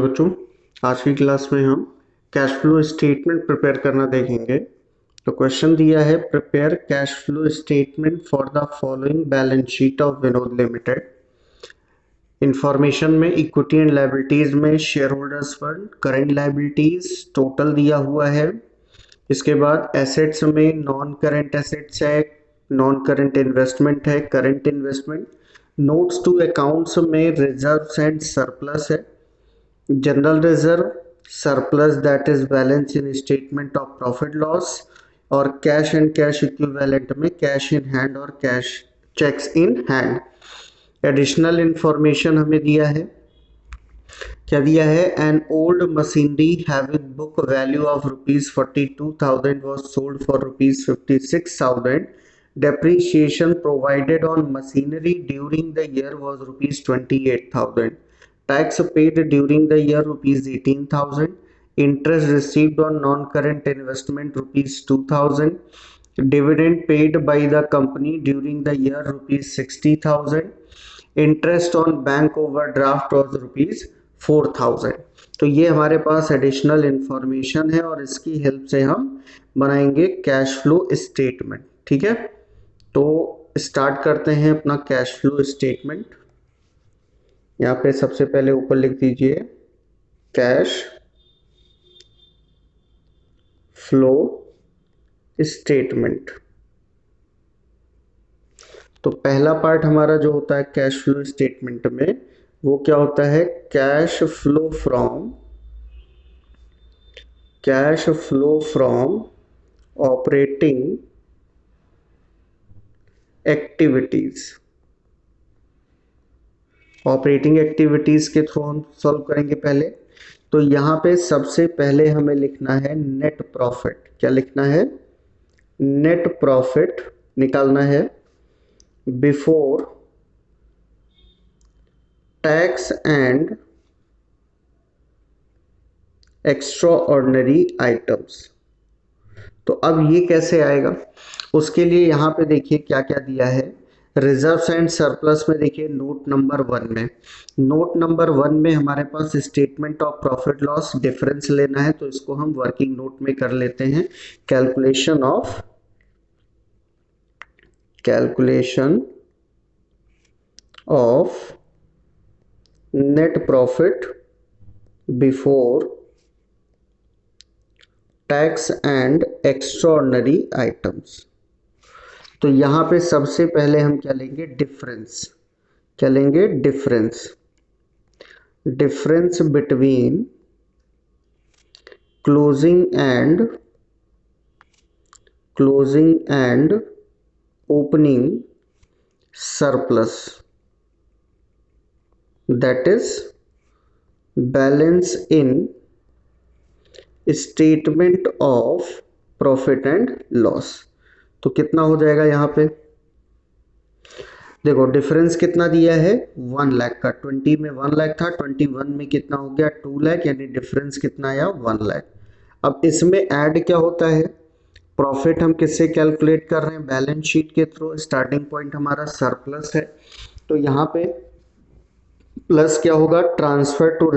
बच्चों, आज की क्लास में हम कैश फ्लो स्टेटमेंट प्रिपेयर करना देखेंगे। तो क्वेश्चन दिया है, prepare cash flow statement for the following balance sheet of Vinod limited. Information में इक्विटी एंड लायबिलिटीज में share holders fund, current liabilities total दिया हुआ है। इसके बाद एसेट्स में नॉन करंट एसेट्स है, नॉन करंट इन्वेस्टमेंट है, current investment. Notes to accounts में रिजर्व्स एंड सरप्लस है। General reserve surplus that is balance in statement of profit loss, और कैश एंड कैश इक्विवेलेंट में कैश इन हैंड और cash checks in hand. Additional information हमें दिया है, क्या दिया है? An old machinery having book value of ₹42,000 was sold for ₹56,000. Depreciation provided on machinery during the year was ₹28,000. Tax paid during the year ₹18,000. Interest received on non-current investment ₹2,000. Dividend paid by the company during the year ₹60,000. Interest on bank overdraft was ₹4,000। तो ये हमारे पास additional information है और इसकी help से हम बनाएंगे cash flow statement. ठीक है, तो स्टार्ट करते हैं अपना कैश फ्लो स्टेटमेंट। यहाँ पे सबसे पहले ऊपर लिख दीजिए कैश फ्लो स्टेटमेंट। तो पहला पार्ट हमारा जो होता है कैश फ्लो स्टेटमेंट में, वो क्या होता है? Cash flow from operating activities. Operating activities के थ्रू हम सॉल्व करेंगे पहले। तो यहाँ पे सबसे पहले हमें लिखना है नेट प्रॉफिट। क्या लिखना है? नेट प्रॉफिट निकालना है before tax and extra ordinary items. तो अब ये कैसे आएगा? उसके लिए यहाँ पे देखिए क्या क्या दिया है। रिजर्व्स एंड सरप्लस में देखिए नोट नंबर 1 में हमारे पास statement of profit loss difference लेना है। तो इसको हम वर्किंग नोट में कर लेते हैं। Calculation of net profit before tax and extraordinary items. तो यहां पे सबसे पहले हम क्या लेंगे? डिफरेंस। क्या लेंगे? Difference between closing and opening surplus, that is balance in statement of profit and loss। तो कितना हो जाएगा यहाँ पे? देखो डिफरेंस कितना दिया है? 1 लाख का। 20 में 1 लाख था, 21 में कितना हो गया? 2 लाख, यानी डिफरेंस कितना आया? 1 लाख। अब इसमें ऐड क्या होता है? प्रॉफिट हम किससे कैलकुलेट कर रहे हैं? बैलेंस शीट के थ्रू। स्टार्टिंग पॉइंट हमारा सरप्लस है, तो यहाँ पे प्लस क्या होगा? Transfer to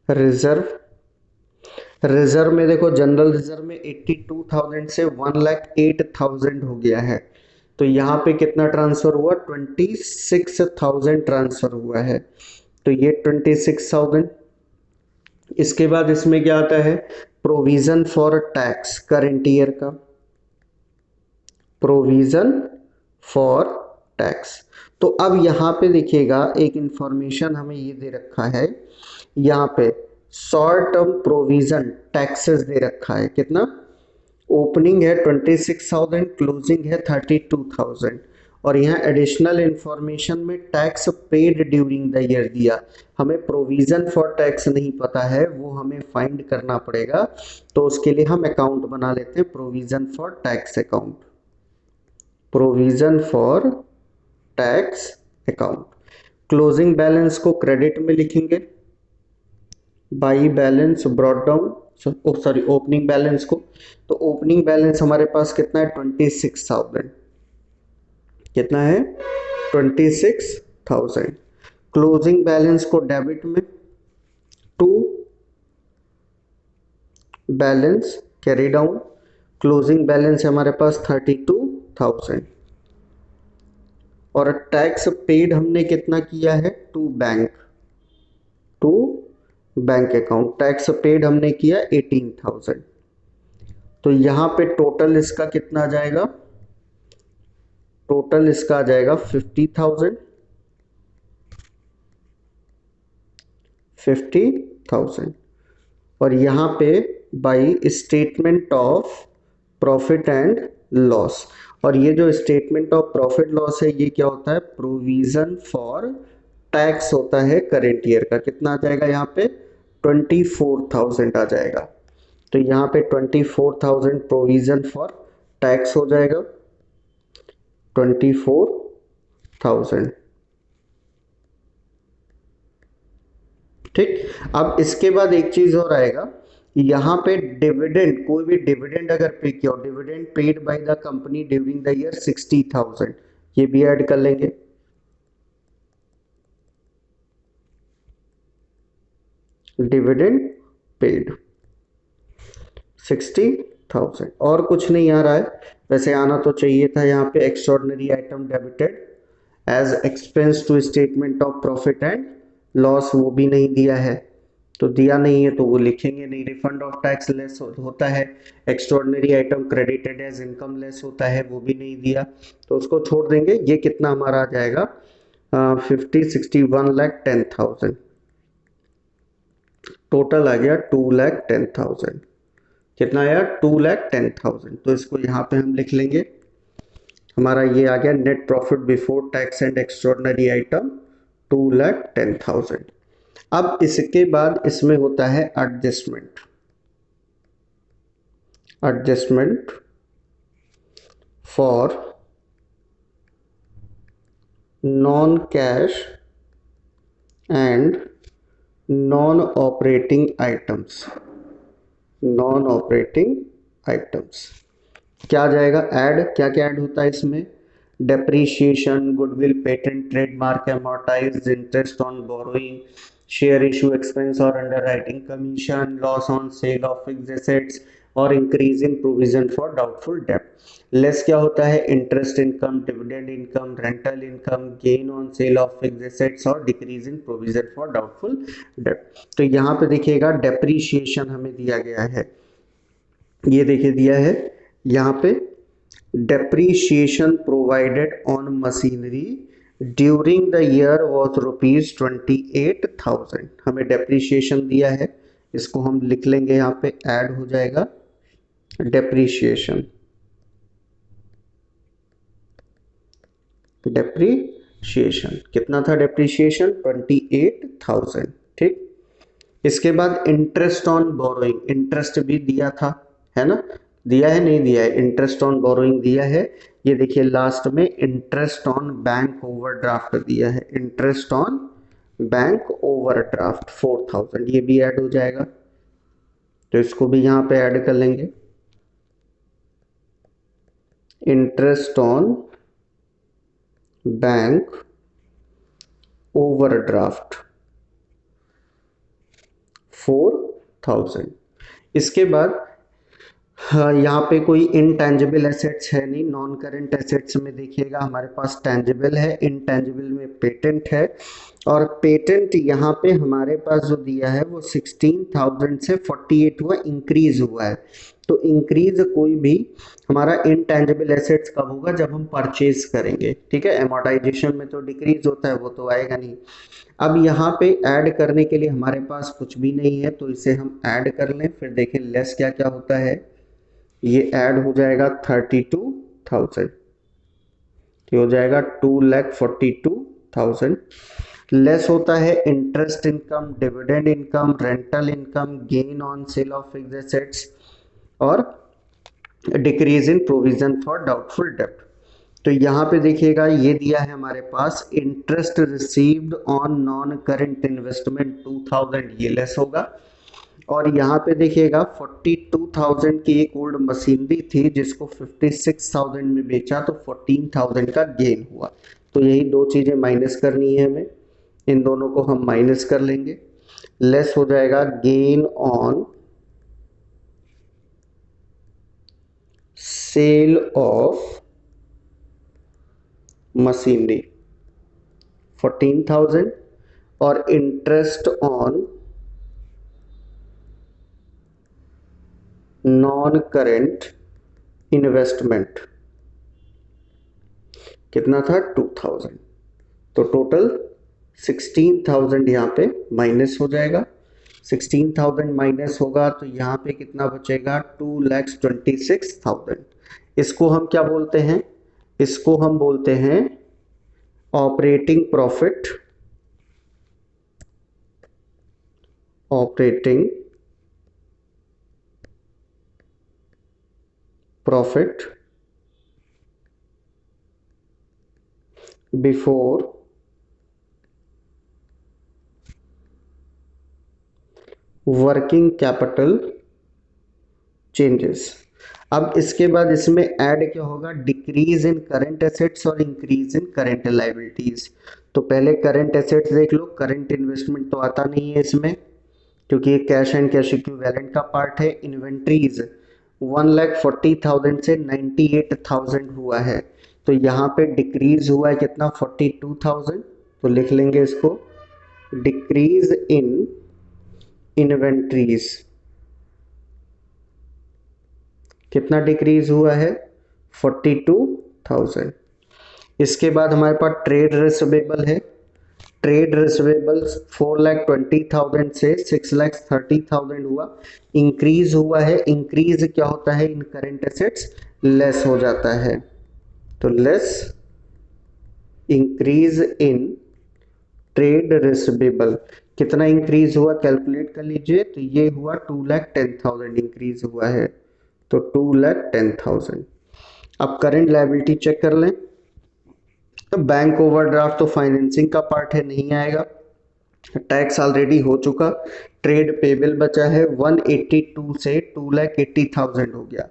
reserve. रिजर्व में देखो जनरल रिजर्व में 82,000 से 1,08,000 हो गया है। तो यहाँ पे कितना ट्रांसफर हुआ? 26,000 ट्रांसफर हुआ है। तो ये 26,000। इसके बाद इसमें क्या आता है? Provision for tax current year का। Provision for tax. तो अब यहाँ पे देखिएगा एक इंफॉर्मेशन हमें ये दे रखा है, यहाँ पे शॉर्ट टर्म प्रोविजन टैक्सेस दे रखा है। कितना? ओपनिंग है 26,000, क्लोजिंग है 32,000, और यहाँ एडिशनल इंफॉर्मेशन में tax paid during the year दिया। हमें प्रोविजन फॉर टैक्स नहीं पता है, वो हमें फाइंड करना पड़ेगा। तो उसके लिए हम अकाउंट बना लेते हैं, provision for tax account. Provision for tax account. Closing balance को क्रेडिट में लिखेंगे, by balance brought down, sorry opening balance को। तो ओपनिंग बैलेंस हमारे पास कितना है? 26,000। कितना है? 26,000। क्लोजिंग बैलेंस को डेबिट में, to balance carry down, closing balance है हमारे पास 32,000। और टैक्स पेड हमने कितना किया है, to bank account tax paid हमने किया 18,000। तो यहां पे टोटल इसका कितना आ जाएगा, टोटल इसका आ जाएगा 50,000। और यहाँ पे by statement of profit and loss, और ये जो स्टेटमेंट ऑफ प्रॉफिट लॉस है ये क्या होता है, प्रोविजन फॉर टैक्स होता है करेंट ईयर का। कितना आ जाएगा यहाँ पे, 24,000 आ जाएगा। तो यहाँ पे 24,000 प्रोविजन फॉर टैक्स हो जाएगा, 24,000। ठीक, अब इसके बाद एक चीज और आएगा, यहाँ पे डिविडेंड, कोई भी डिविडेंड अगर पे किया हो, dividend paid by the company during the year 60,000, ये भी ऐड कर लेंगे। डिविडेंड पेड 60,000, और कुछ नहीं आ रहा है, वैसे आना तो चाहिए था यहाँ पे। Extraordinary item debited as expense to statement of profit and loss, वो भी नहीं दिया है, तो दिया नहीं है तो वो लिखेंगे नहीं। रिफंड ऑफ टैक्स लेस होता है, extraordinary item credited as income less होता है, वो भी नहीं दिया, तो उसको छोड़ देंगे। ये कितना हमारा आ जाएगा, 50, 60, 1,10,000। टोटल आ गया 2,10,000। कितना आया, 2,10,000। तो इसको यहाँ पे हम लिख लेंगे, हमारा ये आ गया net profit before tax and extraordinary item 2,10,000। अब इसके बाद इसमें होता है adjustment, adjustment for non cash and non operating items, non operating items क्या आ जाएगा, ऐड, क्या क्या ऐड होता है इसमें, depreciation, goodwill, patent, trademark, amortise, interest on borrowing, share issue expense और underwriting commission, loss on sale of fixed assets और increase in provision for doubtful debt. Less क्या होता है, interest income, dividend income, rental income, gain on sale of fixed assets और decrease in provision for doubtful debt. तो यहाँ पे देखिएगा depreciation हमें दिया गया है, ये देखिए दिया है यहाँ पे, depreciation provided on machinery during the year was ₹28,000। हमें डेप्रीशिएशन दिया है, इसको हम लिख लेंगे, यहाँ पे ऐड हो जाएगा डेप्रीशिएशन, डेप्रीशिएशन कितना था, डेप्रीशिएशन 28,000। ठीक, इसके बाद इंटरेस्ट ऑन बोरोइंग, इंटरेस्ट भी दिया था, है ना, दिया है नहीं दिया है, इंटरेस्ट ऑन बोरोइंग दिया है। ये देखिए लास्ट में इंटरेस्ट ऑन बैंक ओवरड्राफ्ट दिया है, इंटरेस्ट ऑन बैंक ओवरड्राफ्ट 4,000, ये भी ऐड हो जाएगा, तो इसको भी यहाँ पे ऐड कर लेंगे। Interest on bank overdraft 4,000। इसके बाद यहाँ पे कोई इनटेंजिबल एसेट्स है नहीं, नॉन करेंट एसेट्स में देखिएगा हमारे पास टेंजिबल है, इनटेंजिबल में पेटेंट है, और पेटेंट यहाँ पे हमारे पास जो दिया है वो 16,000 से 48 हुआ, इंक्रीज हुआ है। तो इंक्रीज कोई भी हमारा इनटेंजिबल एसेट्स कब होगा, जब हम परचेज करेंगे, ठीक है, एमोर्टाइजेशन में तो डिक्रीज होता है, वो तो आएगा नहीं। अब यहाँ पे ऐड करने के लिए हमारे पास कुछ भी नहीं है, तो इसे हम ऐड कर लें, फिर देखें लेस क्या क्या होता है, ये ऐड हो जाएगा 32,000, ये हो जाएगा 2,42,000। लेस होता है interest income, dividend income, rental income, gain on sale of fixed assets और decrease in provision for doubtful डेब्ट। तो यहाँ पे देखिएगा ये दिया है हमारे पास, interest received on non current investment 2,000, ये लेस होगा, और यहाँ पे देखिएगा 42,000 की एक ओल्ड मशीनरी थी जिसको 56,000 में बेचा तो 14,000 का गेन हुआ। तो यही दो चीजें माइनस करनी है हमें, इन दोनों को हम माइनस कर लेंगे। लेस हो जाएगा gain on sale of machinery 14,000 और interest on non current investment कितना था 2,000। तो टोटल 16,000 यहाँ पे माइनस हो जाएगा। 16,000 माइनस होगा तो यहाँ पे कितना बचेगा 2,26,000। इसको हम क्या बोलते हैं, इसको हम बोलते हैं operating profit, operating profit before working capital changes. अब इसके बाद इसमें ऐड क्या होगा, डिक्रीज इन करंट एसेट्स और इंक्रीज इन करंट लायबिलिटीज। तो पहले करंट एसेट्स देख लो, करंट इन्वेस्टमेंट तो आता नहीं है इसमें क्योंकि ये कैश एंड कैश इक्विवेलेंट का पार्ट है। इन्वेंट्रीज 1,40,000 से 98,000 हुआ है, तो यहाँ पे डिक्रीज हुआ है कितना 42,000। तो लिख लेंगे इसको, डिक्रीज इन इन्वेंट्रीज कितना डिक्रीज हुआ है 42,000। इसके बाद हमारे पास ट्रेड रिसीवेबल है। ट्रेड रिसीवेबल्स 4,20,000 से 6,30,000 हुआ, इंक्रीज हुआ है। इंक्रीज क्या होता है इन करंट एसेट्स, लेस हो जाता है। तो less increase in trade receivable कितना इंक्रीज हुआ कैलकुलेट कर लीजिए। तो ये हुआ 2,10,000 इंक्रीज हुआ है, तो 2,10,000। अब करंट लायबिलिटी चेक कर लें। तो बैंक ओवरड्राफ्ट तो फाइनेंसिंग का पार्ट है, नहीं आएगा। टैक्स ऑलरेडी हो चुका। ट्रेड पेबल बचा है 182 से 2,80,000 हो गया,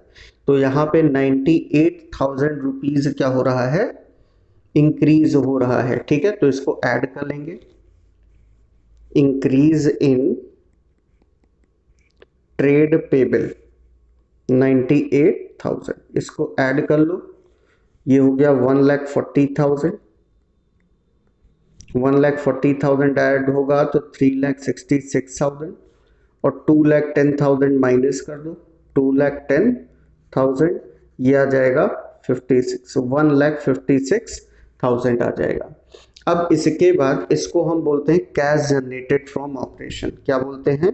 तो यहाँ पे 98,000 रुपीज क्या हो रहा है, इंक्रीज हो रहा है। ठीक है, तो इसको ऐड कर लेंगे, इंक्रीज इन ट्रेड पेबल 98,000, इसको ऐड कर लो। ये हो गया 1,40,000, 1,40,000 ऐड होगा तो 3,66,000 और 2,10,000 माइनस कर दो, 2,10,000 ये आ जाएगा 56, 1,56,000 आ जाएगा। अब इसके बाद इसको हम बोलते हैं कैश जनरेटेड फ्रॉम ऑपरेशन। क्या बोलते हैं,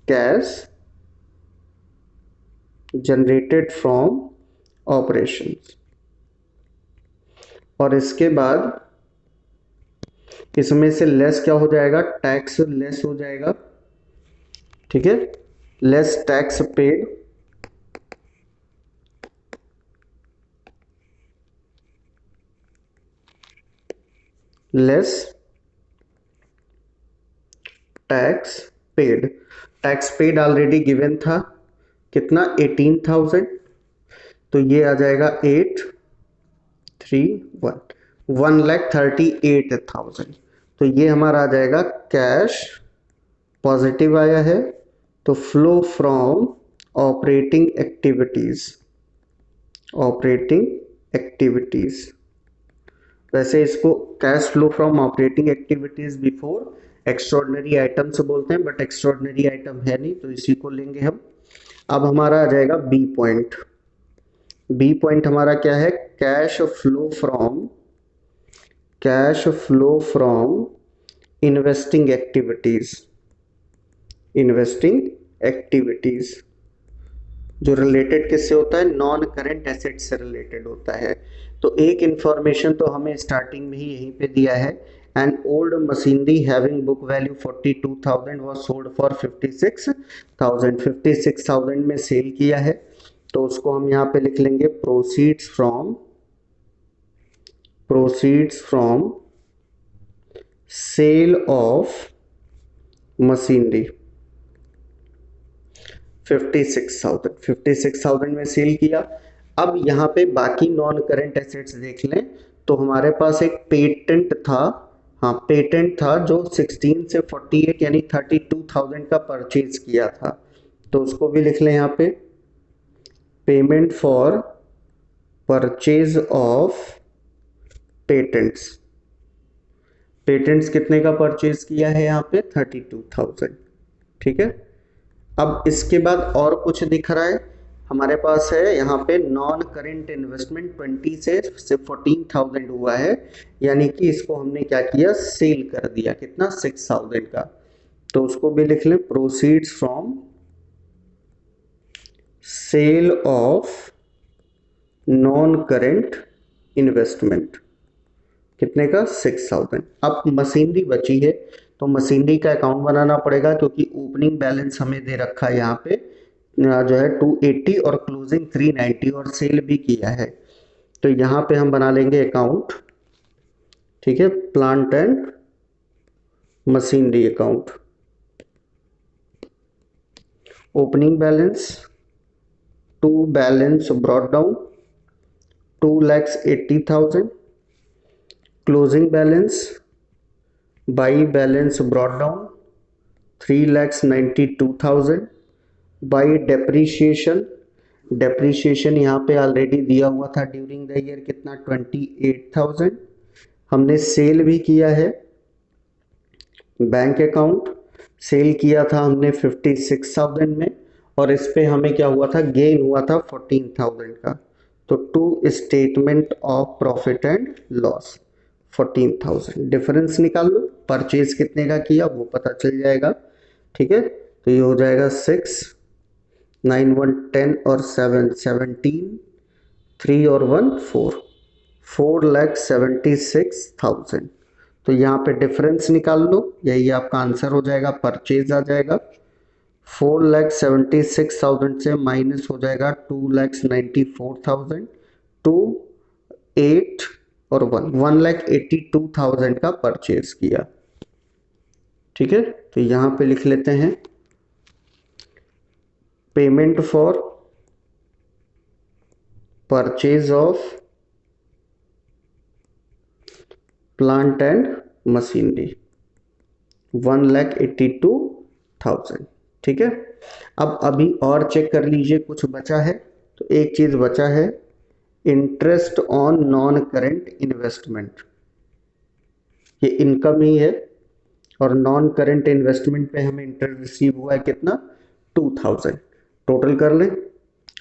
कैश जनरेटेड फ्रॉम ऑपरेशंस। और इसके बाद इसमें से लेस क्या हो जाएगा, टैक्स लेस हो जाएगा। ठीक है, less tax paid, less tax paid. Tax paid already given था कितना 18,000, तो ये आ जाएगा 831, 1,38,000। तो ये हमारा आ जाएगा कैश पॉजिटिव आया है। तो flow from operating activities, operating activities, वैसे इसको cash flow from operating activities before extraordinary items बोलते हैं, बट एक्स्ट्रॉर्डनरी आइटम है नहीं तो इसी को लेंगे हम। अब हमारा आ जाएगा बी पॉइंट। बी पॉइंट हमारा क्या है, cash flow from, cash flow from investing activities, investing activities जो रिलेटेड किससे होता है, नॉन करेंट एसेट से रिलेटेड होता है। तो एक इंफॉर्मेशन तो हमें स्टार्टिंग में ही यहीं पे दिया है, an old machinery having book value 42,000 was sold for 56,000, 56,000 में सेल किया है। तो उसको हम यहाँ पे लिख लेंगे proceeds from sale of machinery, 56,000 में सेल किया। अब यहाँ पे बाकी नॉन करंट एसेट्स देख लें तो हमारे पास एक पेटेंट था। हाँ, पेटेंट था जो 16 से 48 यानी 32,000 का परचेज किया था, तो उसको भी लिख लें यहाँ पे। Payment for purchase of patents, patents कितने का परचेज किया है यहाँ पे 32,000। ठीक है। अब इसके बाद और कुछ दिख रहा है हमारे पास है यहाँ पे नॉन करेंट इन्वेस्टमेंट 20 से 14,000 हुआ है, यानी कि इसको हमने क्या किया, सेल कर दिया, कितना 6,000 का। तो उसको भी लिख लें, proceeds from sale of non current investment, कितने का 6,000। अब मशीनरी बची है तो मशीनरी का अकाउंट बनाना पड़ेगा, क्योंकि ओपनिंग बैलेंस हमें दे रखा है यहाँ पे जो है 280 और क्लोजिंग 390 और सेल भी किया है। तो यहाँ पे हम बना लेंगे अकाउंट। ठीक है, plant and machinery account. Opening balance to balance brought down 2,80,000, closing balance by balance brought down 3,92,000 by depreciation, depreciation यहाँ पे ऑलरेडी दिया हुआ था ड्यूरिंग द ईयर, कितना 28,000। हमने सेल भी किया है, बैंक अकाउंट सेल किया था हमने 56,000 में, और इस पे हमें क्या हुआ था, गेन हुआ था 14,000 का। तो to statement of profit and loss 14,000, difference निकाल लो, परचेज कितने का किया वो पता चल जाएगा। ठीक है, तो ये हो जाएगा 6, 9 1 10 और 7 17, 3 और 1 4, 4,76,000। तो यहाँ पे डिफरेंस निकाल लो, यही आपका आंसर हो जाएगा, परचेज आ जाएगा। 4,76,000 से माइनस हो जाएगा 2,94,000, 2 8 और 1, 1,82,000 का परचेज किया। ठीक है, तो यहाँ पे लिख लेते हैं payment for purchase of plant and machinery 1,82,000। ठीक है, अब अभी और चेक कर लीजिए, कुछ बचा है तो एक चीज बचा है, interest on non current investment. ये इनकम ही है, और नॉन करेंट इन्वेस्टमेंट पे हमें इंटरेस्ट रिसीव हुआ है कितना 2,000। टोटल कर लें,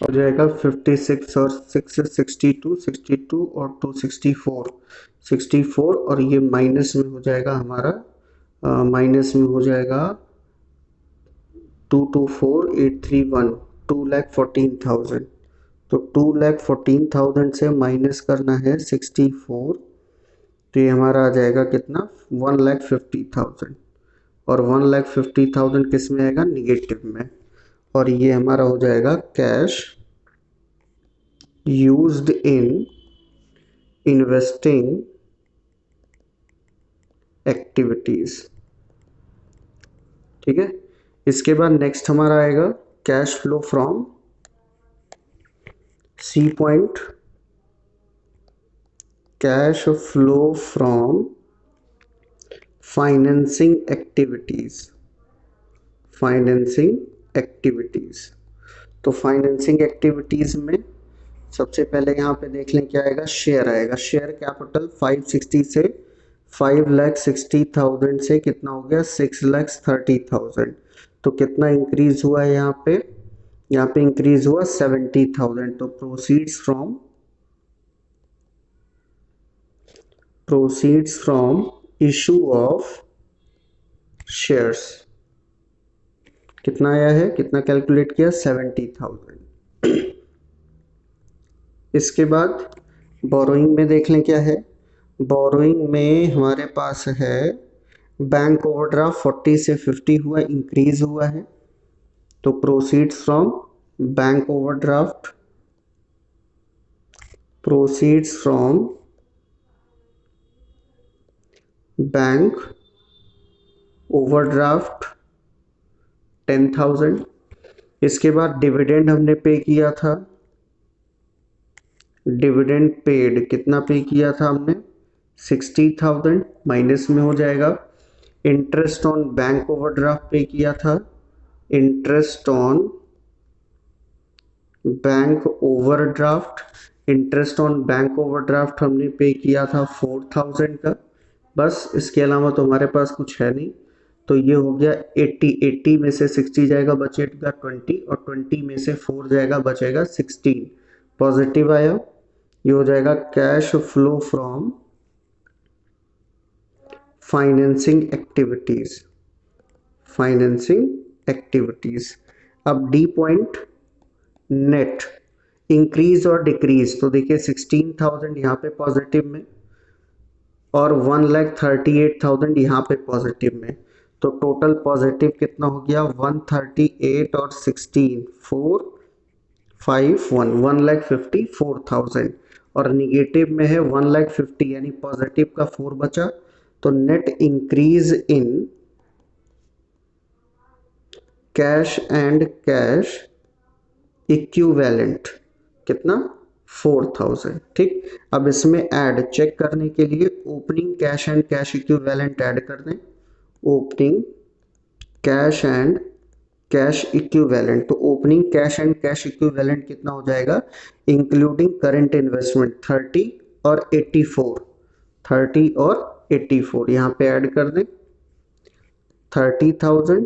हो जाएगा 56 और 6 62, 62 और 2 64, 64 और ये माइनस में हो जाएगा हमारा, माइनस में हो जाएगा 224,831, 2,14,000। तो 2,14,000 से माइनस करना है 64, तो ये हमारा आ जाएगा कितना 1,50,000, और 1,50,000 किस में आएगा, निगेटिव में, और ये हमारा हो जाएगा cash used in investing activities. ठीक है, इसके बाद नेक्स्ट हमारा आएगा cash flow from C point, cash flow from financing activities, financing activities. तो फाइनेंसिंग एक्टिविटीज में सबसे पहले यहाँ पे देख लें क्या आएगा, शेयर आएगा, शेयर कैपिटल 560 से 5,60,000 से कितना हो गया 6,30,000। तो कितना इंक्रीज हुआ है यहाँ पे, यहाँ पे इंक्रीज हुआ 70,000। तो proceeds from issue of shares कितना आया है, कितना कैलकुलेट किया 70,000। इसके बाद बोरोइंग में देख लें क्या है, बोरोइंग में हमारे पास है बैंक ओवरड्राफ्ट 40 से 50 हुआ, इंक्रीज हुआ है। तो proceeds from bank overdraft, proceeds from bank overdraft 10,000। इसके बाद डिविडेंड हमने पे किया था, डिविडेंड पेड कितना पे किया था हमने, 60,000 माइनस में हो जाएगा। इंटरेस्ट ऑन बैंक ओवरड्राफ्ट पे किया था, interest on bank overdraft, interest on bank overdraft हमने पे किया था 4,000 का। बस इसके अलावा तो हमारे पास कुछ है नहीं। तो ये हो गया 80 में से 60 जाएगा, बचेगा 20 और 20 में से 4 जाएगा, बचेगा 16। पॉजिटिव आया, ये हो जाएगा cash flow from financing activities, financing activities. अब डी पॉइंट नेट इंक्रीज और डिक्रीज, तो देखिए 16,000 यहाँ पे पॉजिटिव में और 1,38,000 यहाँ पे पॉजिटिव में, तो टोटल पॉजिटिव कितना हो गया 138 और 16 451 1,54,000 और निगेटिव में है 1,50 यानी पॉजिटिव का 4 बचा। तो net increase in cash and cash equivalent कितना 4,000। ठीक, अब इसमें ऐड चेक करने के लिए opening cash and cash equivalent add कर दें, opening cash and cash equivalent. तो opening cash and cash equivalent कितना हो जाएगा इंक्लूडिंग करंट इन्वेस्टमेंट 30 और 84, 30 और 84 यहाँ पे ऐड कर दें, 30,000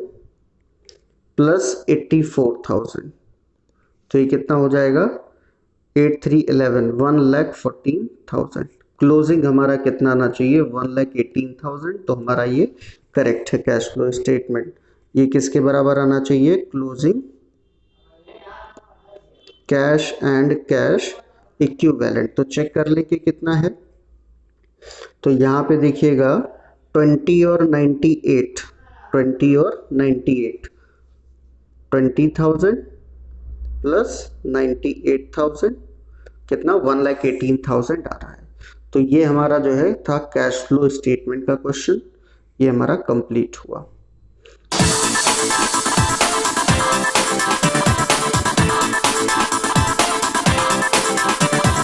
प्लस 84,000, तो ये कितना हो जाएगा 8311 1,14,000। क्लोजिंग हमारा कितना आना चाहिए 1,18,000, तो हमारा ये करेक्ट है कैश फ्लो स्टेटमेंट। ये किसके बराबर आना चाहिए closing cash and cash equivalent. तो चेक कर ले कि कितना है, तो यहाँ पे देखिएगा 20 और 98, 20 और 98, 20,000 प्लस 98,000 कितना 1,18,000 आ रहा है। तो ये हमारा जो है था कैश फ्लो स्टेटमेंट का क्वेश्चन, ये हमारा कंप्लीट हुआ।